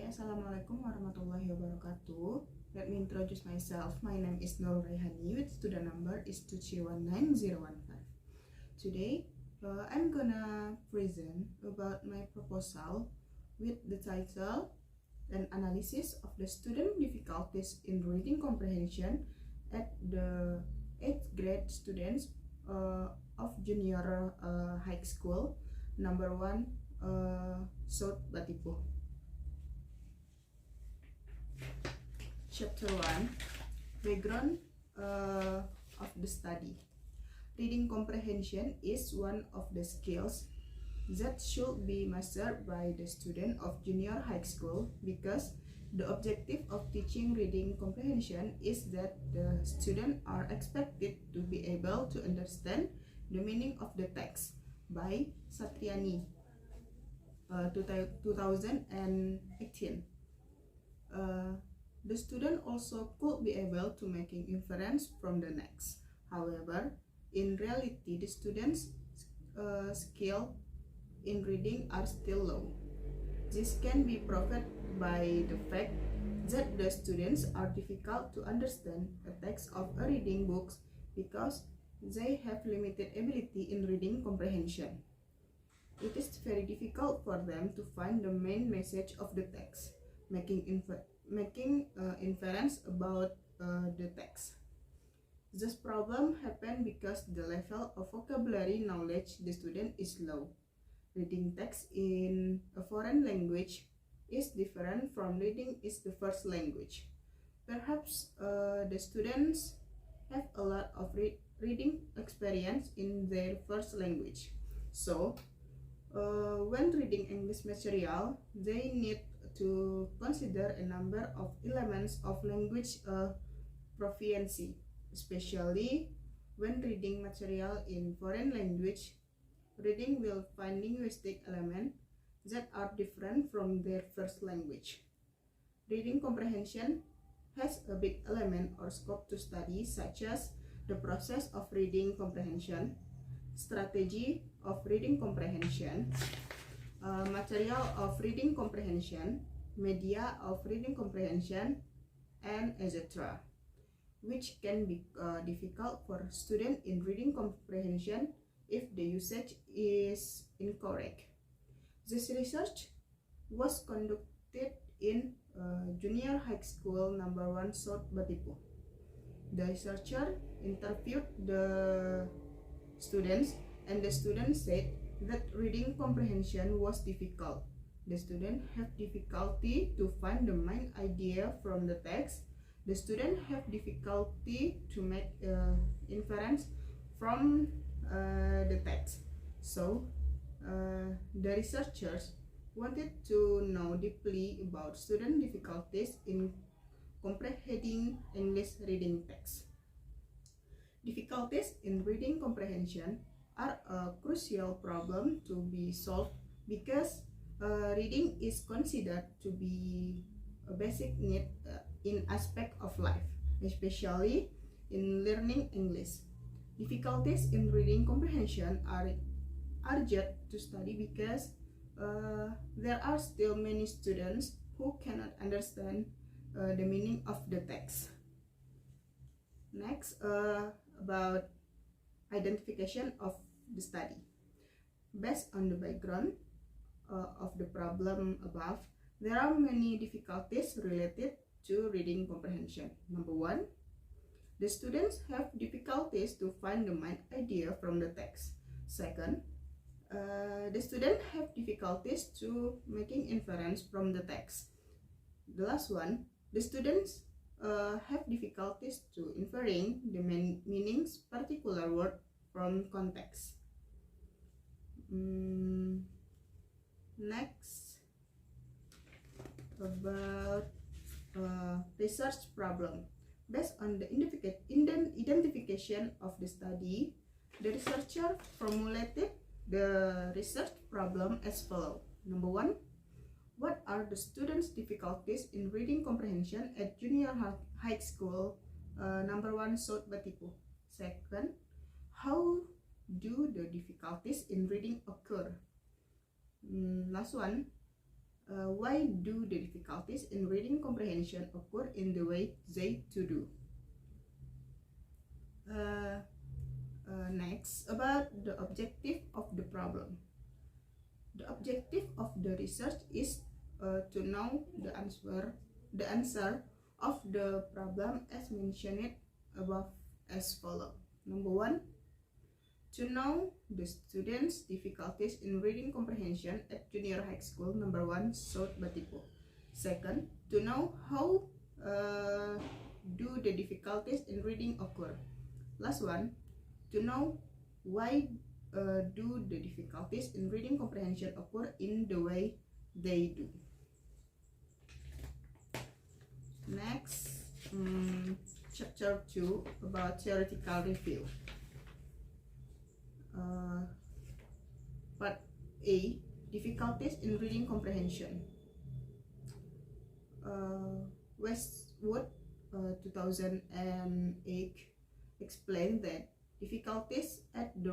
Assalamualaikum warahmatullahi wabarakatuh. Let me introduce myself. My name is Nur Rayhani with student number is 2319015. Today, I'm gonna present about my proposal with the title An Analysis of the Student Difficulties in Reading Comprehension at the 8th grade students of junior high school number 1 South Batipu. Chapter 1, Background of the study. Reading comprehension is one of the skills that should be mastered by the student of junior high school because the objective of teaching reading comprehension is that the students are expected to be able to understand the meaning of the text by Satriani, 2018. The student also could be able to making inference from the text. However, in reality, the students' skill in reading are still low. This can be proved by the fact that the students are difficult to understand the text of a reading books because they have limited ability in reading comprehension. It is very difficult for them to find the main message of the text, making inference about the text. This problem happens because the level of vocabulary knowledge the student is low. Reading text in a foreign language is different from reading is the first language. Perhaps the students have a lot of reading experience in their first language. So, when reading English material, they need to consider a number of elements of language proficiency, especially when reading material in foreign language. Reading will find linguistic elements that are different from their first language. Reading comprehension has a big element or scope to study, such as the process of reading comprehension, strategy of reading comprehension, material of reading comprehension, media of reading comprehension, and etc., which can be difficult for students in reading comprehension if the usage is incorrect. This research was conducted in junior high school number 1 South Batipu. The researcher interviewed the students, and the students said that reading comprehension was difficult. The students have difficulty to find the main idea from the text. The students have difficulty to make inference from the text. So, the researchers wanted to know deeply about student difficulties in comprehending English reading text. Difficulties in reading comprehension are a crucial problem to be solved because reading is considered to be a basic need in aspect of life, especially in learning English. Difficulties in reading comprehension are urgent to study because there are still many students who cannot understand the meaning of the text. Next, about identification of the study. Based on the background of the problem above, there are many difficulties related to reading comprehension. Number 1, the students have difficulties to find the main idea from the text. Second, the students have difficulties to making inference from the text. The last one, the students have difficulties to inferring the meanings particular word from context. Next, about research problem. Based on the identification of the study, the researcher formulated the research problem as follows. Number 1, what are the students' difficulties in reading comprehension at junior high school number 1 South Batipu? Second, how do the difficulties in reading occur? Last one, why do the difficulties difficulties in reading comprehension occur in the way they to do. Next, about the objective of the problem. The objective of the research is to know the answer of the problem as mentioned above as follows. Number 1, to know the students' difficulties in reading comprehension at junior high school number 1 South Batipo. Second, to know how do the difficulties in reading occur. Last one, to know why do the difficulties in reading comprehension occur in the way they do. Next, chapter 2 about theoretical review. Part A, difficulties in reading comprehension. Westwood 2008 explained that difficulties at the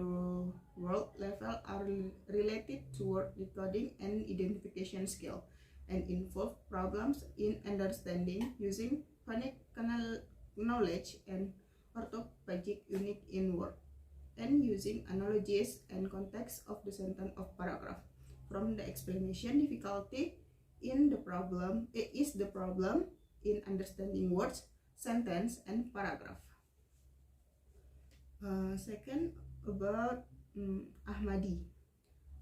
world level are related to word decoding and identification skill and involve problems in understanding using phonic knowledge and orthopedic unit in word and using analogies and context of the sentence of paragraph. From the explanation, difficulty in the problem is the problem in understanding words, sentence, and paragraph. Second, about Ahmadi.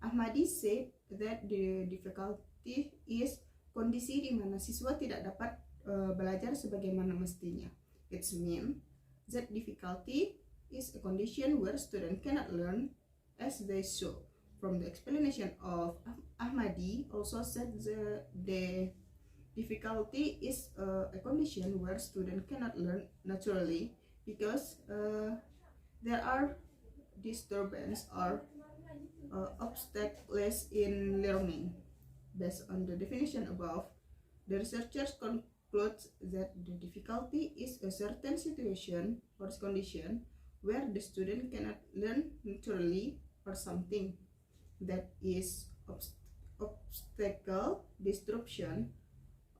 Ahmadi said that the difficulty is kondisi di mana siswa tidak dapat belajar sebagaimana mestinya. It means that difficulty is a condition where students cannot learn as they should. From the explanation of Ahmadi, also said the difficulty is a condition where students cannot learn naturally because there are disturbance or obstacles in learning. Based on the definition above, the researchers conclude that the difficulty is a certain situation or condition where the student cannot learn naturally or something that is obstacle, disruption,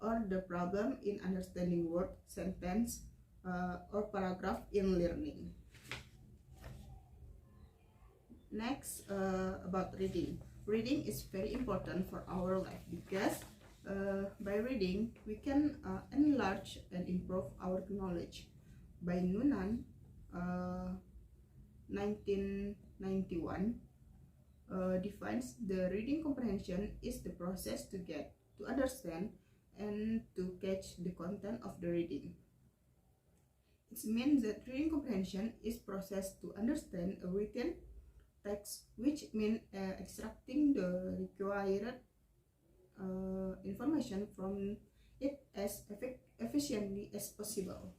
or the problem in understanding word, sentence, or paragraph in learning. Next, about reading. Reading is very important for our life because by reading we can enlarge and improve our knowledge. By Noonan, 1991, defines the reading comprehension is the process to get, to understand, and to catch the content of the reading. It means that reading comprehension is process to understand a written text, which means extracting the required information from it as efficiently as possible.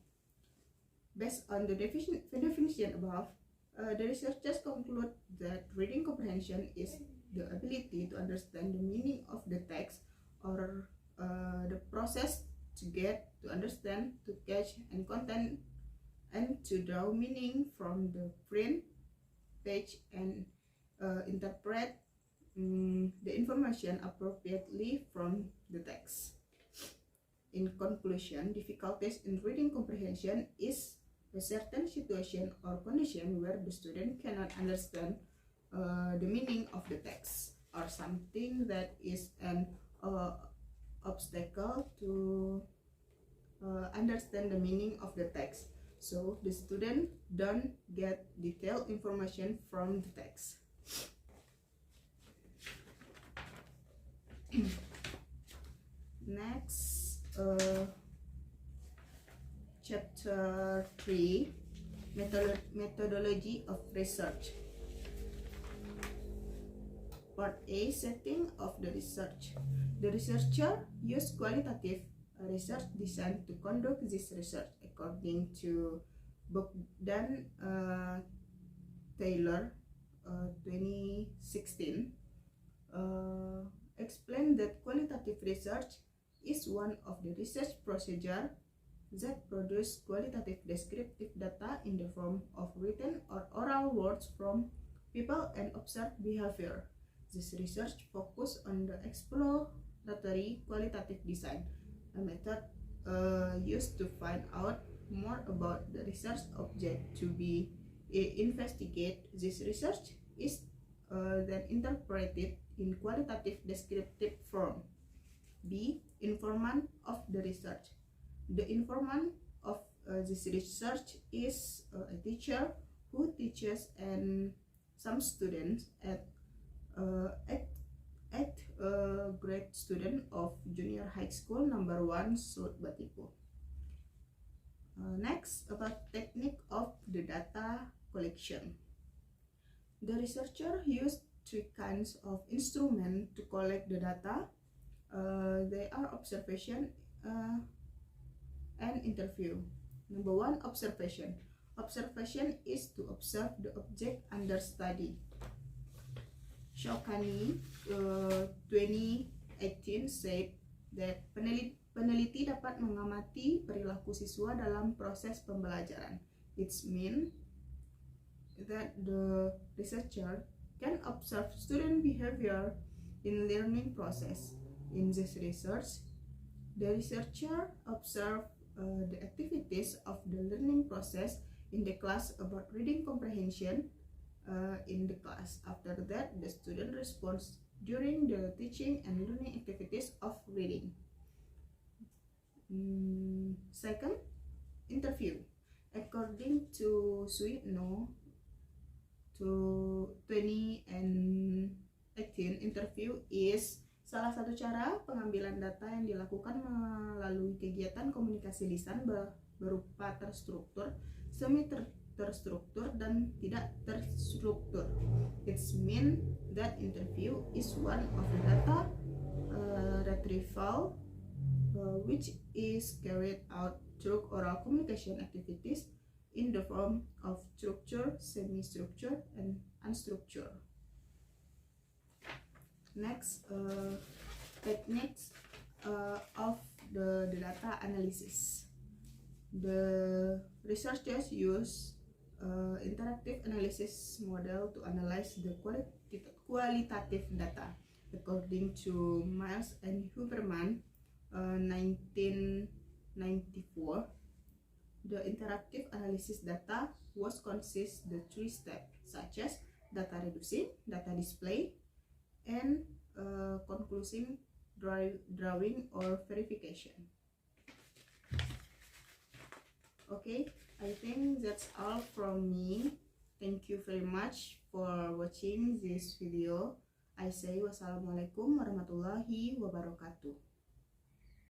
Based on the definition above, the researchers conclude that reading comprehension is the ability to understand the meaning of the text or the process to get, to understand, to catch and content, and to draw meaning from the print page and interpret the information appropriately from the text. In conclusion, difficulties in reading comprehension is a certain situation or condition where the student cannot understand the meaning of the text or something that is an obstacle to understand the meaning of the text. So the student don't get detailed information from the text. Next, chapter 3, methodology of research. Part A, setting of the research. The researcher used qualitative research designed to conduct this research according to Bogdan Taylor 2016 explained that qualitative research is one of the research procedures that produce qualitative descriptive data in the form of written or oral words from people and observed behavior. This research focuses on the exploratory qualitative design. A method used to find out more about the research object to be investigate. This research is then interpreted in qualitative descriptive form. B. Informant of the research. The informant of this research is a teacher who teaches and some students at grade student of junior high school number 1 South Batipo. Next, about technique of the data collection. The researcher used 3 kinds of instruments to collect the data. They are observation and interview. Number 1, observation. Observation is to observe the object under study. Shokani 2018 said that peneliti dapat mengamati perilaku siswa dalam proses pembelajaran. It means that the researcher can observe student behavior in learning process. In this research, the researcher observed the activities of the learning process in the class about reading comprehension in the class. After that, the student responds during the teaching and learning activities of reading. Second, interview. According to Suitno, to 2018, interview is salah satu cara pengambilan data yang dilakukan melalui kegiatan komunikasi lisan berupa terstruktur, semi terstruktur, dan tidak terstruktur. It means that interview is one of the data retrieval which is carried out through oral communication activities in the form of structure, semi-structure, and unstructured. Next, techniques of the data analysis. The researchers use interactive analysis model to analyze the qualitative data. According to Miles and Huberman, 1994, the interactive analysis data was consist the 3 steps such as data reducing, data display, and conclusive drawing or verification. Okay, I think that's all from me. Thank you very much for watching this video. I say wassalamualaikum warahmatullahi wabarakatuh.